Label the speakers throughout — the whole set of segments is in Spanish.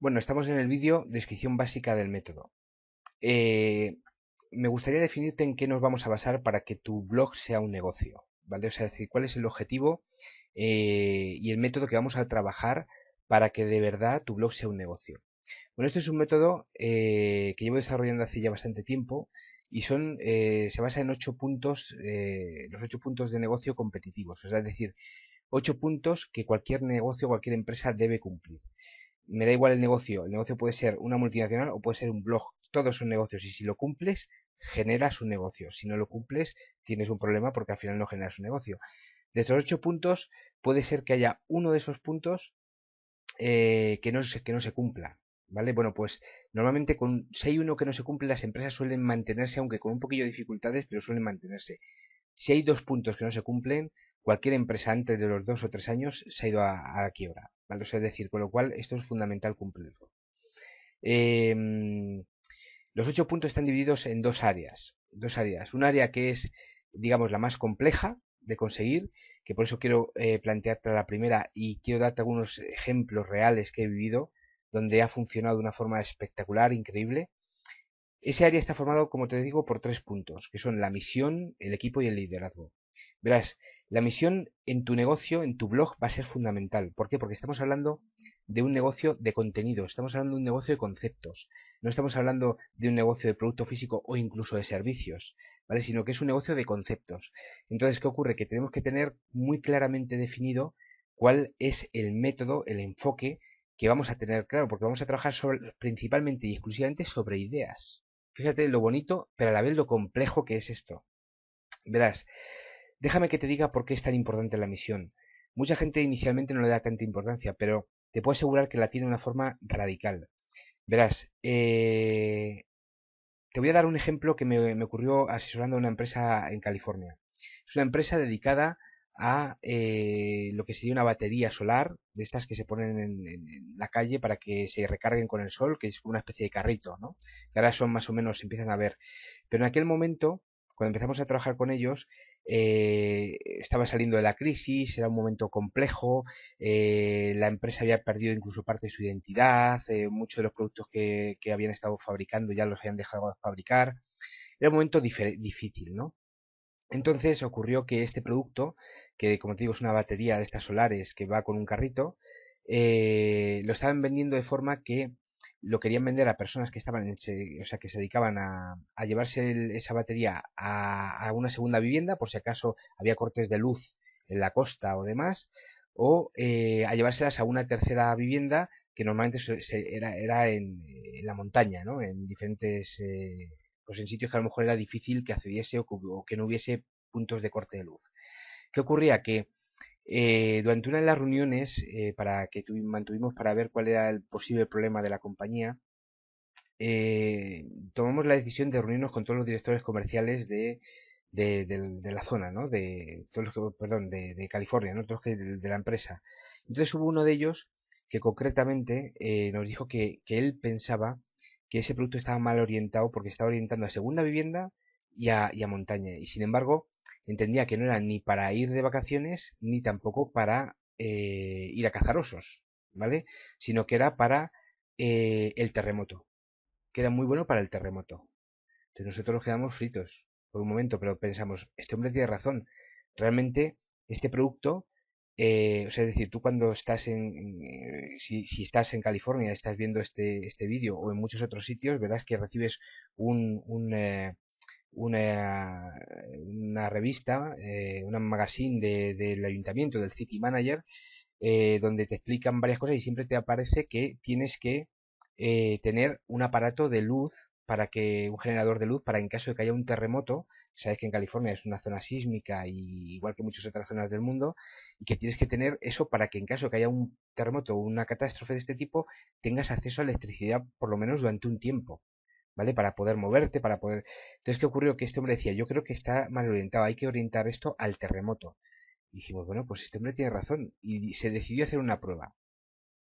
Speaker 1: Bueno, estamos en el vídeo descripción básica del método. Eh, Me gustaría definirte en qué nos vamos a basar para que tu blog sea un negocio, ¿vale? O sea, es decir, cuál es el objetivo y el método que vamos a trabajar para que de verdad tu blog sea un negocio. Bueno, este es un método que llevo desarrollando hace ya bastante tiempo y se basa en 8 puntos, los 8 puntos de negocio competitivos, es decir, 8 puntos que cualquier negocio, cualquier empresa debe cumplir. Me da igual el negocio puede ser una multinacional o puede ser un blog, todos son negocios y si lo cumples, generas un negocio, si no lo cumples, tienes un problema porque al final no generas un negocio. De estos 8 puntos, puede ser que haya uno de esos puntos que no se cumpla, ¿vale? Bueno, pues normalmente si hay uno que no se cumple, las empresas suelen mantenerse, aunque con un poquillo de dificultades, pero suelen mantenerse. Si hay 2 puntos que no se cumplen, cualquier empresa antes de los 2 o 3 años se ha ido a quiebra, ¿vale? O sea, es decir, con lo cual esto es fundamental cumplirlo. Em, los 8 puntos están divididos en dos áreas. Dos áreas. Un área que es, digamos, la más compleja de conseguir, que por eso quiero plantearte la primera y quiero darte algunos ejemplos reales que he vivido, donde ha funcionado de una forma espectacular, increíble. Ese área está formado, como te digo, por 3 puntos, que son la misión, el equipo y el liderazgo. Verás, la misión en tu negocio, en tu blog, va a ser fundamental. ¿Por qué? Porque estamos hablando de un negocio de contenidos, estamos hablando de un negocio de conceptos, no estamos hablando de un negocio de producto físico o incluso de servicios, ¿vale? Sino que es un negocio de conceptos. Entonces, ¿qué ocurre? Que tenemos que tener muy claramente definido cuál es el método, el enfoque que vamos a tener claro, porque vamos a trabajar principalmente y exclusivamente sobre ideas. Fíjate lo bonito, pero a la vez lo complejo que es esto. Verás, déjame que te diga por qué es tan importante la misión. Mucha gente inicialmente no le da tanta importancia, pero te puedo asegurar que la tiene de una forma radical. Verás, te voy a dar un ejemplo que me ocurrió asesorando a una empresa en California. Es una empresa dedicada a lo que sería una batería solar, de estas que se ponen en la calle para que se recarguen con el sol, que es una especie de carrito, ¿no? Que ahora son más o menos, se empiezan a ver. Pero en aquel momento, cuando empezamos a trabajar con ellos, estaba saliendo de la crisis, era un momento complejo, la empresa había perdido incluso parte de su identidad, muchos de los productos que habían estado fabricando ya los habían dejado de fabricar. Era un momento difícil, ¿no? Entonces ocurrió que este producto, que como te digo es una batería de estas solares que va con un carrito, lo estaban vendiendo de forma que lo querían vender a personas que estaban o sea, que se dedicaban a llevarse esa batería a una segunda vivienda, por si acaso había cortes de luz en la costa o demás, o a llevárselas a una tercera vivienda que normalmente era en la montaña, ¿no? En diferentes pues en sitios que a lo mejor era difícil que accediese o que no hubiese puntos de corte de luz. ¿Qué ocurría? Que durante una de las reuniones para que mantuvimos para ver cuál era el posible problema de la compañía, tomamos la decisión de reunirnos con todos los directores comerciales de la zona, ¿no? De todos los que, perdón, de California, ¿no? Todos los que de la empresa. Entonces hubo uno de ellos que concretamente nos dijo que él pensaba que ese producto estaba mal orientado porque estaba orientando a segunda vivienda y a montaña. Y sin embargo, entendía que no era ni para ir de vacaciones ni tampoco para ir a cazar osos, ¿vale? Sino que era para el terremoto, que era muy bueno para el terremoto. Entonces nosotros nos quedamos fritos por un momento, pero pensamos, este hombre tiene razón. Realmente este producto, o sea, es decir, tú cuando estás si estás en California, estás viendo este vídeo o en muchos otros sitios, verás que recibes un, un, eh, una, una revista, una magazine del ayuntamiento, del City Manager, donde te explican varias cosas y siempre te aparece que tienes que tener un aparato de luz un generador de luz para en caso de que haya un terremoto, sabes que en California es una zona sísmica y igual que muchas otras zonas del mundo, y que tienes que tener eso para que en caso de que haya un terremoto o una catástrofe de este tipo, tengas acceso a electricidad por lo menos durante un tiempo. ¿Vale? Para poder moverte, para poder... Entonces, ¿qué ocurrió? Que este hombre decía, yo creo que está mal orientado, hay que orientar esto al terremoto. Y dijimos, bueno, pues este hombre tiene razón. Y se decidió hacer una prueba.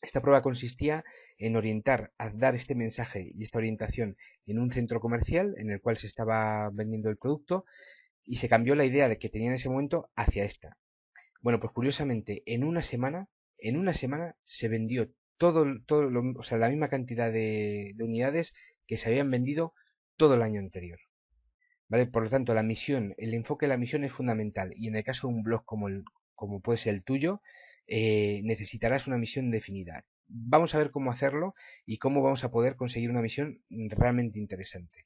Speaker 1: Esta prueba consistía en orientar, a dar este mensaje y esta orientación en un centro comercial en el cual se estaba vendiendo el producto y se cambió la idea de que tenía en ese momento hacia esta. Bueno, pues curiosamente, en una semana se vendió o sea, la misma cantidad de unidades que se habían vendido todo el año anterior. ¿Vale? Por lo tanto, la misión, el enfoque de la misión es fundamental. Y en el caso de un blog como puede ser el tuyo, necesitarás una misión definida. Vamos a ver cómo hacerlo y cómo vamos a poder conseguir una misión realmente interesante.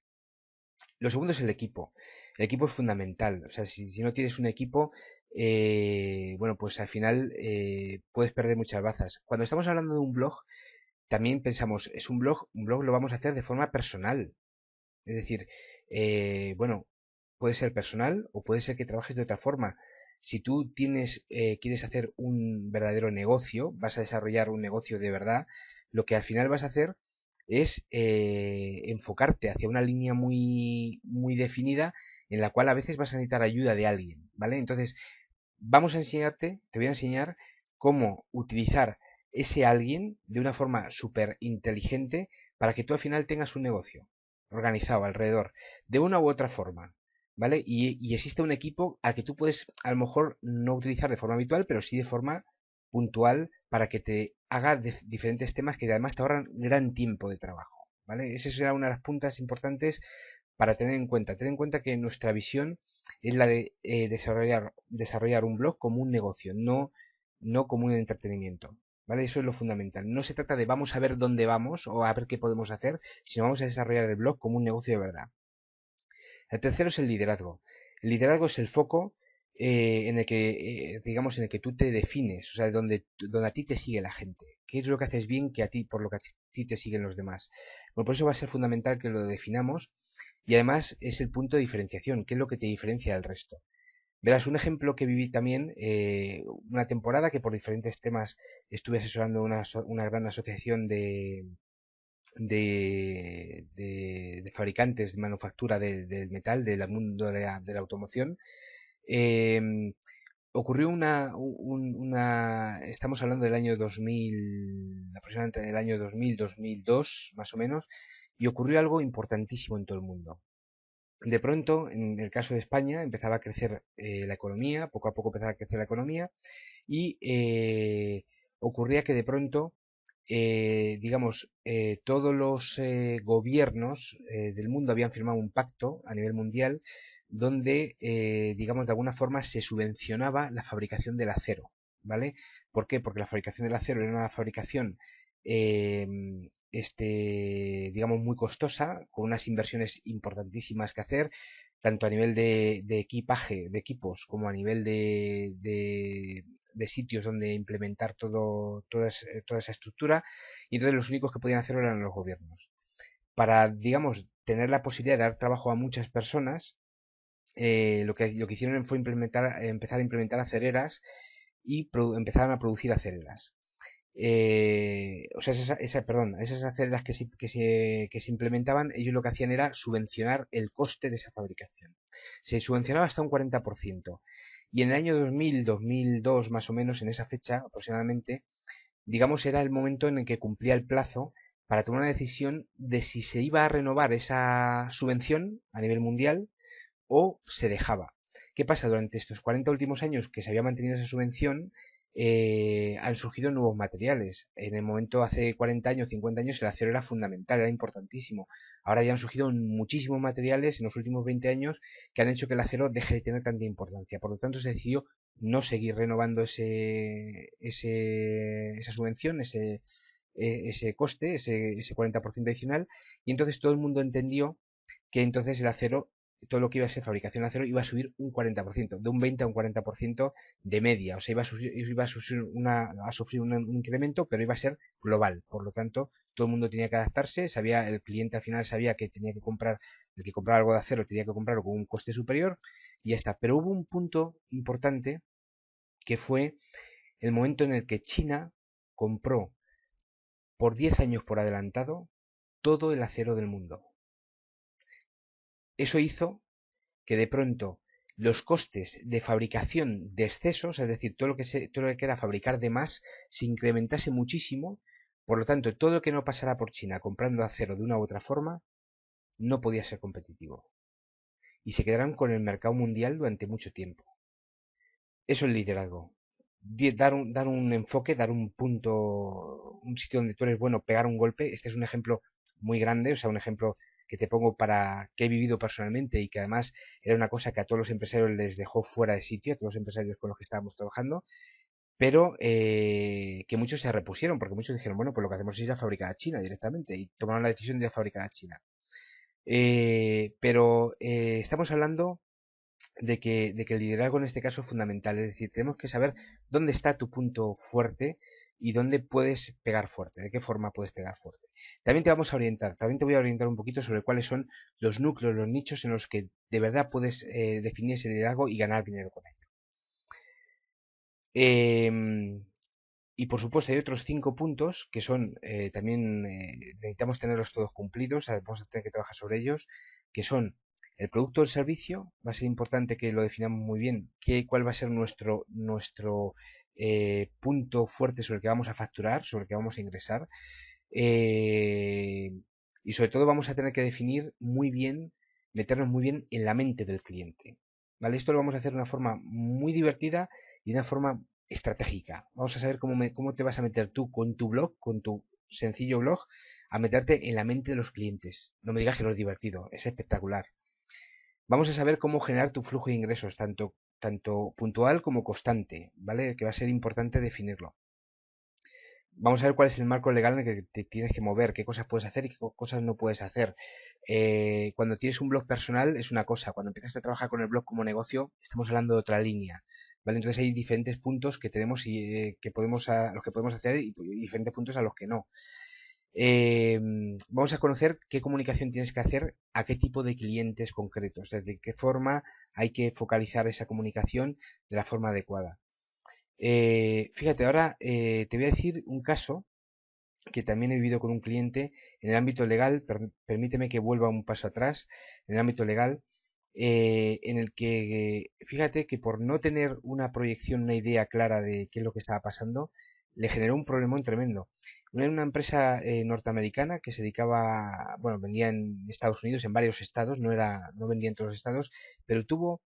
Speaker 1: Lo segundo es el equipo. El equipo es fundamental. O sea, si no tienes un equipo, bueno, pues al final puedes perder muchas bazas. Cuando estamos hablando de un blog, también pensamos, es un blog lo vamos a hacer de forma personal. Es decir, bueno, puede ser personal o puede ser que trabajes de otra forma. Si tú quieres hacer un verdadero negocio, vas a desarrollar un negocio de verdad, lo que al final vas a hacer es enfocarte hacia una línea muy definida en la cual a veces vas a necesitar ayuda de alguien, ¿vale? Entonces, te voy a enseñar cómo utilizar ese alguien de una forma súper inteligente para que tú al final tengas un negocio organizado alrededor, de una u otra forma, ¿vale? Y existe un equipo al que tú puedes a lo mejor no utilizar de forma habitual, pero sí de forma puntual para que te haga diferentes temas que además te ahorran gran tiempo de trabajo, ¿vale? Esa será una de las puntas importantes para tener en cuenta. Ten en cuenta que nuestra visión es la de desarrollar un blog como un negocio, no como un entretenimiento. ¿Vale? Eso es lo fundamental. No se trata de vamos a ver dónde vamos o a ver qué podemos hacer, sino vamos a desarrollar el blog como un negocio de verdad. El tercero es el liderazgo. El liderazgo es el foco en el que, digamos, en el que tú te defines, o sea, donde a ti te sigue la gente. ¿Qué es lo que haces bien que a ti, por lo que a ti te siguen los demás? Bueno, por eso va a ser fundamental que lo definamos y además es el punto de diferenciación, qué es lo que te diferencia del resto. Verás, un ejemplo que viví también, una temporada que por diferentes temas estuve asesorando una gran asociación de fabricantes de manufactura del metal, del mundo de la automoción. Eh, ocurrió estamos hablando del año 2000, aproximadamente del año 2000, 2002, más o menos, y ocurrió algo importantísimo en todo el mundo. De pronto, en el caso de España, empezaba a crecer la economía, poco a poco empezaba a crecer la economía y ocurría que de pronto, digamos, todos los gobiernos del mundo habían firmado un pacto a nivel mundial donde, digamos, de alguna forma se subvencionaba la fabricación del acero, ¿vale? ¿Por qué? Porque la fabricación del acero era una fabricación eh, digamos, muy costosa, con unas inversiones importantísimas que hacer, tanto a nivel de equipaje, de equipos, como a nivel de sitios donde implementar toda esa estructura, y entonces los únicos que podían hacerlo eran los gobiernos. Para, digamos, tener la posibilidad de dar trabajo a muchas personas, lo que hicieron fue empezar a implementar acereras y empezaron a producir acereras. O sea, perdón, esas aceras que se implementaban, ellos lo que hacían era subvencionar el coste de esa fabricación. Se subvencionaba hasta un 40%. Y en el año 2000, 2002 más o menos, en esa fecha aproximadamente, digamos, era el momento en el que cumplía el plazo para tomar una decisión de si se iba a renovar esa subvención a nivel mundial o se dejaba. ¿Qué pasa? Durante estos 40 últimos años que se había mantenido esa subvención, han surgido nuevos materiales. En el momento, hace 40 años, 50 años, el acero era fundamental, era importantísimo. Ahora ya han surgido muchísimos materiales en los últimos 20 años que han hecho que el acero deje de tener tanta importancia. Por lo tanto, se decidió no seguir renovando esa subvención, ese coste, ese 40% adicional, y entonces todo el mundo entendió que entonces el acero, todo lo que iba a ser fabricación de acero, iba a subir un 40%, de un 20 a un 40% de media. O sea, iba a sufrir un incremento, pero iba a ser global. Por lo tanto, todo el mundo tenía que adaptarse, el cliente al final sabía que tenía que comprar, el que compraba algo de acero tenía que comprarlo con un coste superior y ya está. Pero hubo un punto importante que fue el momento en el que China compró por 10 años por adelantado todo el acero del mundo. Eso hizo que de pronto los costes de fabricación de excesos, es decir, todo lo que era fabricar de más, se incrementase muchísimo. Por lo tanto, todo lo que no pasara por China comprando acero de una u otra forma no podía ser competitivo. Y se quedaron con el mercado mundial durante mucho tiempo. Eso es liderazgo. dar un enfoque, dar un punto, un sitio donde tú eres bueno, pegar un golpe. Este es un ejemplo muy grande, o sea, un ejemplo que te pongo para que he vivido personalmente y que además era una cosa que a todos los empresarios les dejó fuera de sitio, a todos los empresarios con los que estábamos trabajando, pero que muchos se repusieron, porque muchos dijeron, bueno, pues lo que hacemos es ir a fabricar a China directamente, y tomaron la decisión de ir a fabricar a China. Pero estamos hablando de que el liderazgo en este caso es fundamental, es decir, tenemos que saber dónde está tu punto fuerte y dónde puedes pegar fuerte, de qué forma puedes pegar fuerte. También te vamos a orientar, también te voy a orientar un poquito sobre cuáles son los núcleos, los nichos en los que de verdad puedes definir ese liderazgo y ganar dinero con ello. Y por supuesto hay otros 5 puntos que son también necesitamos tenerlos todos cumplidos, vamos a tener que trabajar sobre ellos, que son el producto o el servicio. Va a ser importante que lo definamos muy bien, cuál va a ser nuestro punto fuerte sobre el que vamos a facturar, sobre el que vamos a ingresar. eh, y sobre todo vamos a tener que definir muy bien, meternos muy bien en la mente del cliente. ¿Vale? Esto lo vamos a hacer de una forma muy divertida y de una forma estratégica. Vamos a saber cómo te vas a meter tú con tu blog, con tu sencillo blog, a meterte en la mente de los clientes. No me digas que no es divertido, es espectacular. Vamos a saber cómo generar tu flujo de ingresos, tanto puntual como constante, ¿vale? Que va a ser importante definirlo. Vamos a ver cuál es el marco legal en el que te tienes que mover, qué cosas puedes hacer y qué cosas no puedes hacer. Cuando tienes un blog personal es una cosa, cuando empiezas a trabajar con el blog como negocio, estamos hablando de otra línea, ¿vale? Entonces hay diferentes puntos que tenemos y que a los que podemos hacer y diferentes puntos a los que no. Eh, Vamos a conocer qué comunicación tienes que hacer a qué tipo de clientes concretos, de qué forma hay que focalizar esa comunicación de la forma adecuada. Fíjate, ahora te voy a decir un caso que también he vivido con un cliente en el ámbito legal. Permíteme que vuelva un paso atrás, en el ámbito legal, en el que, fíjate que por no tener una proyección, una idea clara de qué es lo que estaba pasando, le generó un problemón tremendo. Era una empresa norteamericana que se dedicaba, bueno, vendía en Estados Unidos, en varios estados, no vendía en todos los estados, pero tuvo,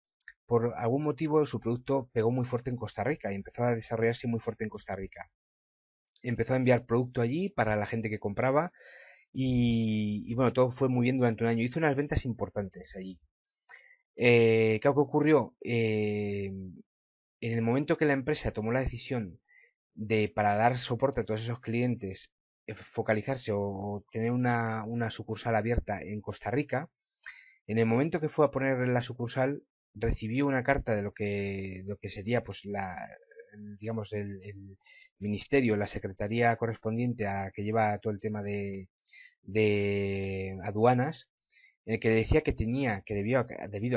Speaker 1: por algún motivo, su producto pegó muy fuerte en Costa Rica y empezó a desarrollarse muy fuerte en Costa Rica. Empezó a enviar producto allí para la gente que compraba y bueno, todo fue muy bien durante un año. Hizo unas ventas importantes allí. ¿Qué ocurrió? En el momento que la empresa tomó la decisión para dar soporte a todos esos clientes, focalizarse o tener una sucursal abierta en Costa Rica, en el momento que fue a poner la sucursal, recibió una carta de lo que sería pues digamos el ministerio, la secretaría correspondiente a que lleva todo el tema de aduanas, en el que decía que debido a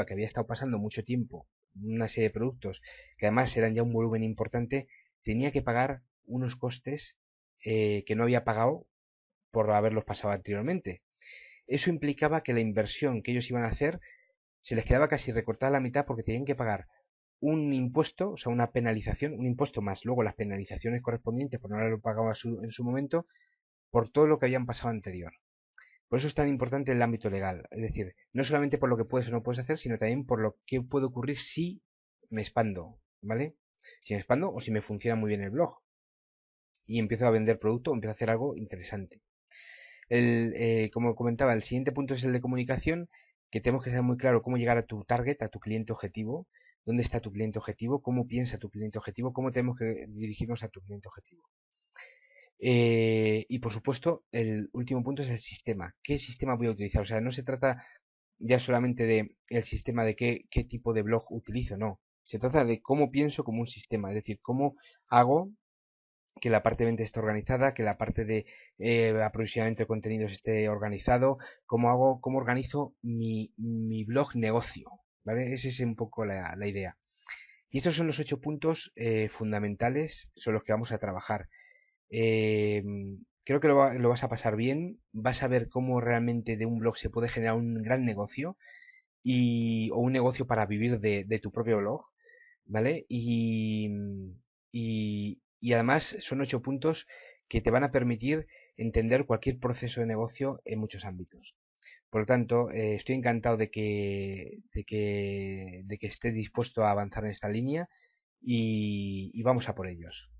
Speaker 1: que había estado pasando mucho tiempo una serie de productos que además eran ya un volumen importante, tenía que pagar unos costes que no había pagado por haberlos pasado anteriormente. Eso implicaba que la inversión que ellos iban a hacer se les quedaba casi recortada a la mitad porque tenían que pagar un impuesto, o sea, una penalización, un impuesto más luego las penalizaciones correspondientes por no haberlo pagado en su momento, por todo lo que habían pasado anterior. Por eso es tan importante el ámbito legal, es decir, no solamente por lo que puedes o no puedes hacer, sino también por lo que puede ocurrir si me expando, ¿vale? Si me expando o si me funciona muy bien el blog y empiezo a vender producto o empiezo a hacer algo interesante. Como comentaba, el siguiente punto es el de comunicación, que tenemos que ser muy claro cómo llegar a tu target, a tu cliente objetivo, dónde está tu cliente objetivo, cómo piensa tu cliente objetivo, cómo tenemos que dirigirnos a tu cliente objetivo. Y por supuesto, el último punto es el sistema. ¿Qué sistema voy a utilizar? O sea, no se trata ya solamente de el sistema de qué tipo de blog utilizo, no. Se trata de cómo pienso como un sistema, es decir, cómo hago que la parte de venta esté organizada, que la parte de aprovisionamiento de contenidos esté organizado, cómo organizo mi blog negocio, ¿vale? Esa es un poco la idea. Y estos son los 8 puntos fundamentales sobre los que vamos a trabajar. Eh, Creo que lo vas a pasar bien, vas a ver cómo realmente de un blog se puede generar un gran negocio o un negocio para vivir de tu propio blog, ¿vale? Y además son 8 puntos que te van a permitir entender cualquier proceso de negocio en muchos ámbitos. Por lo tanto, estoy encantado de que estés dispuesto a avanzar en esta línea y vamos a por ellos.